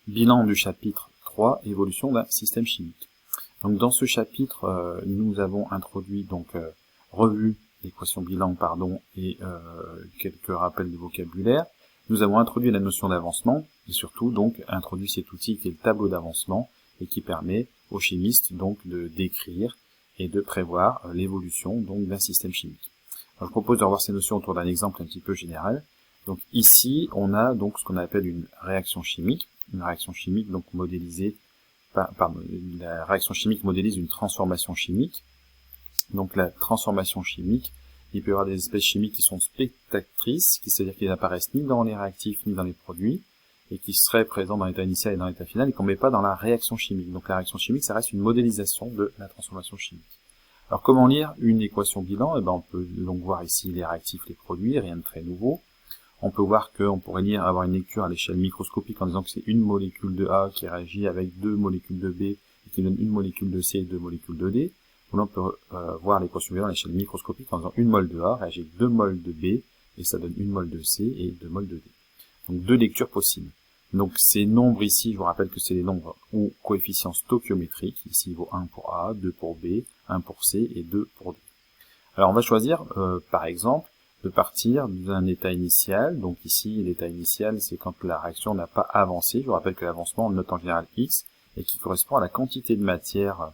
Bilan du chapitre 3, évolution d'un système chimique. Donc dans ce chapitre, nous avons introduit revu l'équation bilan et quelques rappels de vocabulaire. Nous avons introduit la notion d'avancement et surtout donc introduit cet outil qui est le tableau d'avancement et qui permet aux chimistes donc de décrire et de prévoir l'évolution donc d'un système chimique. Alors, je propose de revoir ces notions autour d'un exemple un petit peu général. Donc ici, on a donc ce qu'on appelle une réaction chimique donc modélisée la réaction chimique modélise une transformation chimique. Donc la transformation chimique, il peut y avoir des espèces chimiques qui sont spectatrices, c'est-à-dire qui n'apparaissent ni dans les réactifs ni dans les produits, et qui seraient présents dans l'état initial et dans l'état final, et qu'on ne met pas dans la réaction chimique. Donc la réaction chimique, ça reste une modélisation de la transformation chimique. Alors comment lire une équation bilan? On peut donc voir ici les réactifs, les produits, rien de très nouveau. On peut voir qu'on pourrait avoir une lecture à l'échelle microscopique en disant que c'est une molécule de A qui réagit avec deux molécules de B et qui donne une molécule de C et deux molécules de D. Ou là, on peut voir l'équation bilan à l'échelle microscopique en disant une mol de A réagit avec 2 moles de B et ça donne une mol de C et 2 moles de D. Donc deux lectures possibles. Donc ces nombres ici, je vous rappelle que c'est les nombres ou coefficients stoichiométriques. Ici il vaut 1 pour A, 2 pour B, 1 pour C et 2 pour D. Alors on va choisir par exemple de partir d'un état initial. Donc ici, l'état initial, c'est quand la réaction n'a pas avancé. Je vous rappelle que l'avancement, on le note en général X, et qui correspond à la quantité de matière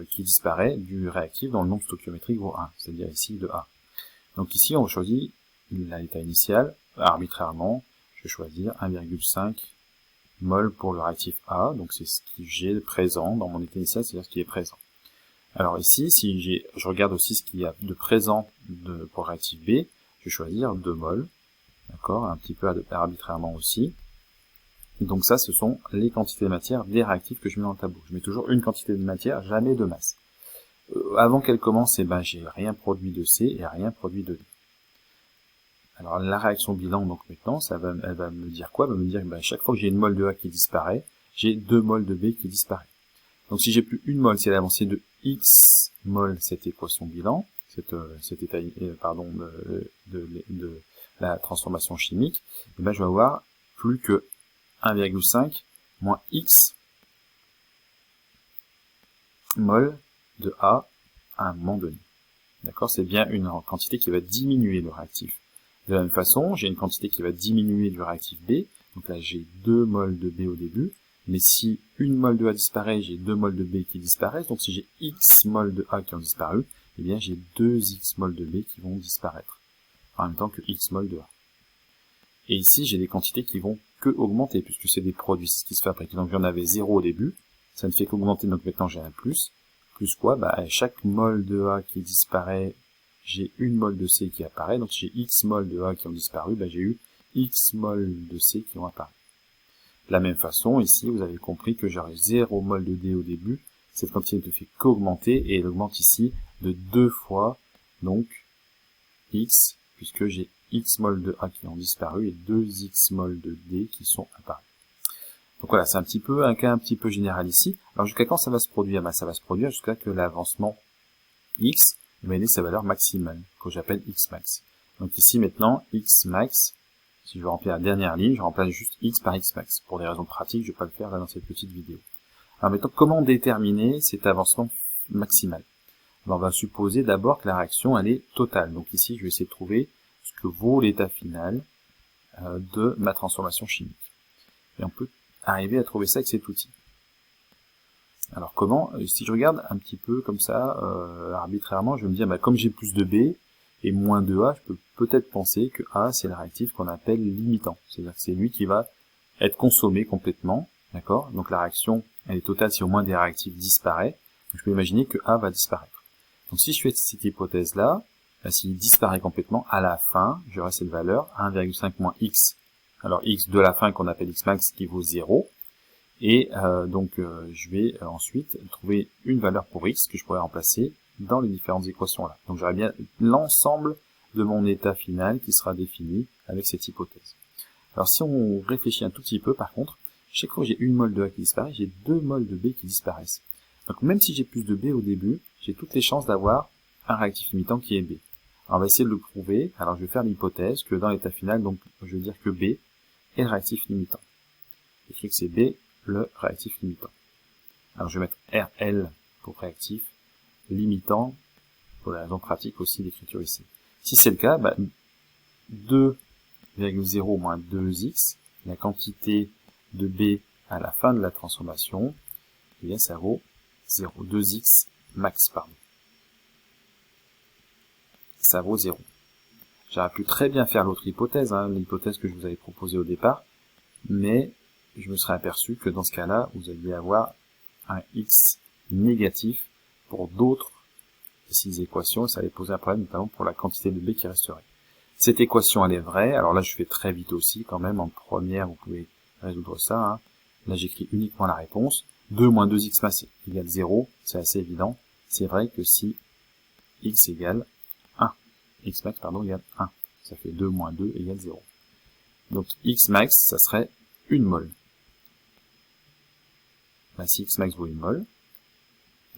qui disparaît du réactif dont le nombre stoichiométrique vaut 1, c'est-à-dire ici de A. Donc ici, on choisit l'état initial, arbitrairement, je vais choisir 1,5 mol pour le réactif A, donc c'est ce que j'ai présent dans mon état initial, c'est-à-dire ce qui est présent. Alors ici, si je regarde aussi ce qu'il y a de présent pour le réactif B, je vais choisir 2 mol, d'accord, un petit peu arbitrairement aussi. Et donc ça, ce sont les quantités de matière des réactifs que je mets dans le tableau. Je mets toujours une quantité de matière, jamais de masse. Avant qu'elle commence, j'ai rien produit de C et rien produit de D. Alors la réaction bilan, donc maintenant, elle va me dire quoi? Elle va me dire que chaque fois que j'ai une mol de A qui disparaît, j'ai 2 mols de B qui disparaît. Donc si j'ai plus une mol, c'est l'avancée de X mol cette équation bilan, cet état de la transformation chimique, et je vais avoir plus que 1,5 moins X mol de A à un moment donné. D'accord, c'est bien une quantité qui va diminuer le réactif. De la même façon, j'ai une quantité qui va diminuer du réactif B, donc là j'ai 2 mols de B au début, mais si une mol de A disparaît, j'ai 2 mols de B qui disparaissent. Donc si j'ai X mols de A qui ont disparu, eh bien j'ai 2X mols de B qui vont disparaître, en même temps que X mols de A. Et ici, j'ai des quantités qui vont que augmenter, puisque c'est des produits, c'est ce qui se fait après. Donc j'en avais 0 au début, ça ne fait qu'augmenter, donc maintenant j'ai un plus. Plus quoi? À chaque mol de A qui disparaît, j'ai une mol de C qui apparaît. Donc si j'ai X mols de A qui ont disparu, j'ai eu X mols de C qui ont apparu. De la même façon, ici, vous avez compris que j'aurai 0 mol de D au début. Cette quantité ne fait qu'augmenter et elle augmente ici de 2 fois, donc, X, puisque j'ai X mol de A qui ont disparu et 2X mol de D qui sont apparus. Donc voilà, c'est un cas un petit peu général ici. Alors jusqu'à quand ça va se produire? Ça va se produire jusqu'à que l'avancement X va donner sa valeur maximale, que j'appelle X max. Donc ici maintenant, X max, si je veux remplir la dernière ligne, je remplace juste X par X max. Pour des raisons pratiques, je ne vais pas le faire là dans cette petite vidéo. Alors maintenant, comment déterminer cet avancement maximal? On va supposer d'abord que la réaction elle est totale. Donc ici, je vais essayer de trouver ce que vaut l'état final de ma transformation chimique. Et on peut arriver à trouver ça avec cet outil. Alors comment? Si je regarde un petit peu comme ça, arbitrairement, je vais me dire, comme j'ai plus de B et moins de A, je peux peut-être penser que A, c'est le réactif qu'on appelle limitant. C'est-à-dire que c'est lui qui va être consommé complètement, d'accord? Donc la réaction, elle est totale si au moins des réactifs disparaissent. Donc je peux imaginer que A va disparaître. Donc si je fais cette hypothèse-là, s'il disparaît complètement, à la fin, j'aurai cette valeur 1,5 moins X. Alors X de la fin qu'on appelle X max qui vaut 0. Et je vais ensuite trouver une valeur pour X que je pourrais remplacer dans les différentes équations là. Donc j'aurai bien l'ensemble de mon état final qui sera défini avec cette hypothèse. Alors si on réfléchit un tout petit peu par contre, chaque fois que j'ai une mol de A qui disparaît, j'ai 2 mols de B qui disparaissent. Donc même si j'ai plus de B au début, j'ai toutes les chances d'avoir un réactif limitant qui est B. Alors on va essayer de le prouver. Alors je vais faire l'hypothèse que dans l'état final, donc je vais dire que B est le réactif limitant. J'écris que c'est B, le réactif limitant. Alors je vais mettre RL pour réactif limitant, pour la raison pratique aussi d'écriture ici. Si c'est le cas, 2,0 moins 2x, la quantité de B à la fin de la transformation, eh bien ça vaut 0, 2x max, pardon. Ça vaut 0. J'aurais pu très bien faire l'autre hypothèse, l'hypothèse que je vous avais proposée au départ, mais je me serais aperçu que dans ce cas-là, vous alliez avoir un x négatif pour d'autres de ces équations, et ça allait poser un problème notamment pour la quantité de B qui resterait. Cette équation, elle est vraie, alors là je fais très vite aussi quand même, en première vous pouvez résoudre ça, Là j'écris uniquement la réponse, 2 moins 2x max égale 0, c'est assez évident, c'est vrai que si x égale 1, x max pardon égale 1, ça fait 2 moins 2 égale 0. Donc x max, ça serait 1 mol. Si x max vaut 1 mol,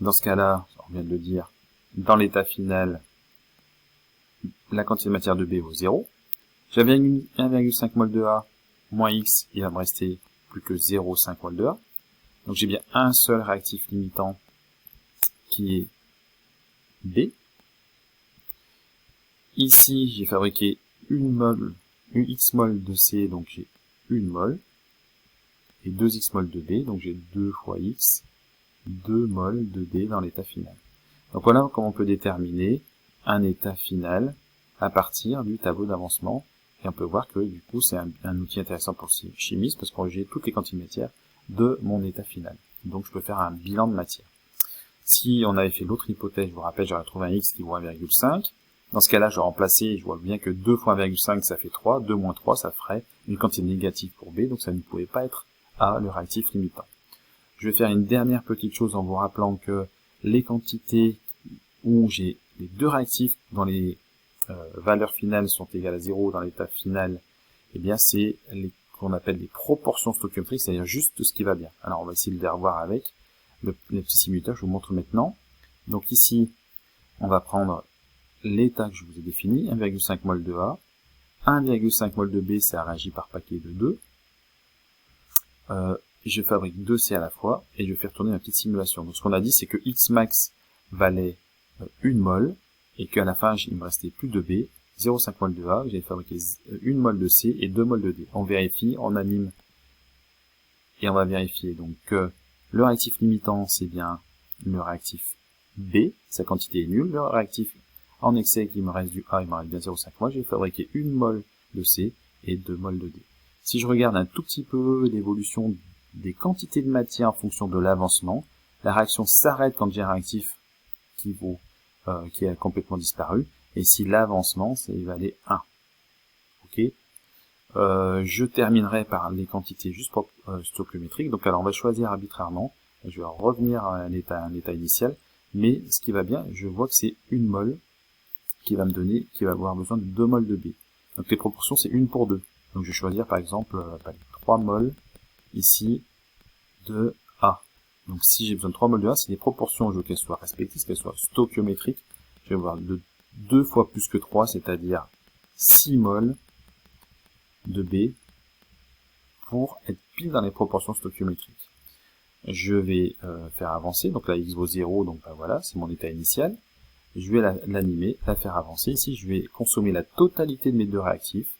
dans ce cas-là, on vient de le dire, dans l'état final, la quantité de matière de B vaut 0. J'avais 1,5 mol de A moins X, il va me rester plus que 0,5 mol de A. Donc j'ai bien un seul réactif limitant qui est B. Ici, j'ai fabriqué une X mol de C, donc j'ai 1 mol. Et 2X mol de B, donc j'ai 2 fois X, 2 mol de D dans l'état final. Donc voilà comment on peut déterminer un état final à partir du tableau d'avancement. Et on peut voir que du coup c'est un outil intéressant pour le chimiste parce qu'on j'ai toutes les quantités de matière de mon état final. Donc je peux faire un bilan de matière. Si on avait fait l'autre hypothèse, je vous rappelle, j'aurais trouvé un x qui vaut 1,5. Dans ce cas-là, je remplaçais, je vois bien que 2 fois 1,5 ça fait 3, 2 moins 3 ça ferait une quantité négative pour B, donc ça ne pouvait pas être A, le réactif limitant. Je vais faire une dernière petite chose en vous rappelant que les quantités où j'ai les deux réactifs dont les valeurs finales sont égales à 0 dans l'état final, eh bien c'est qu'on appelle les proportions stoichiométriques, c'est-à-dire juste ce qui va bien. Alors on va essayer de les revoir avec les petits simulateur, je vous montre maintenant. Donc ici, on va prendre l'état que je vous ai défini, 1,5 mol de A, 1,5 mol de B, ça réagit par paquet de 2. Je fabrique 2 C à la fois, et je fais retourner ma petite simulation. Donc ce qu'on a dit, c'est que X max valait 1 mol, et qu'à la fin, il me restait plus de B, 0,5 mol de A, j'ai fabriqué 1 mol de C et 2 mol de D. On vérifie, on anime, et on va vérifier donc que le réactif limitant, c'est bien le réactif B, sa quantité est nulle. Le réactif en excès qui me reste du A, il me reste bien 0,5 mol, j'ai fabriqué 1 mol de C et 2 mol de D. Si je regarde un tout petit peu l'évolution des quantités de matière en fonction de l'avancement, la réaction s'arrête quand j'ai un réactif qui a complètement disparu, et si l'avancement, ça évalait 1. Ok. Je terminerai par les quantités juste stoichiométriques. Donc alors on va choisir arbitrairement. Je vais revenir à un état initial, mais ce qui va bien, je vois que c'est 1 mol qui va me donner, qui va avoir besoin de 2 mol de B. Donc les proportions c'est 1 pour 2. Donc je vais choisir par exemple 3 mol ici de A. Donc si j'ai besoin de 3 mol de A, c'est des proportions, je veux qu'elles soient respectives, qu'elles soient stoichiométriques. Je vais avoir 2 fois plus que 3, c'est-à-dire 6 mol de B pour être pile dans les proportions stoichiométriques. Je vais faire avancer, donc là x vaut 0, donc voilà, c'est mon état initial. Je vais l'animer, la faire avancer. Ici, je vais consommer la totalité de mes deux réactifs.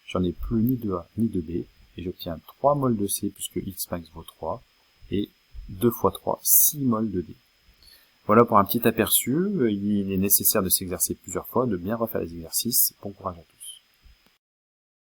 J'en ai plus ni de A ni de B, et j'obtiens 3 mol de C puisque x max vaut 3, et 2 fois 3, 6 mol de D. Voilà pour un petit aperçu. Il est nécessaire de s'exercer plusieurs fois, de bien refaire les exercices. Bon courage à tous.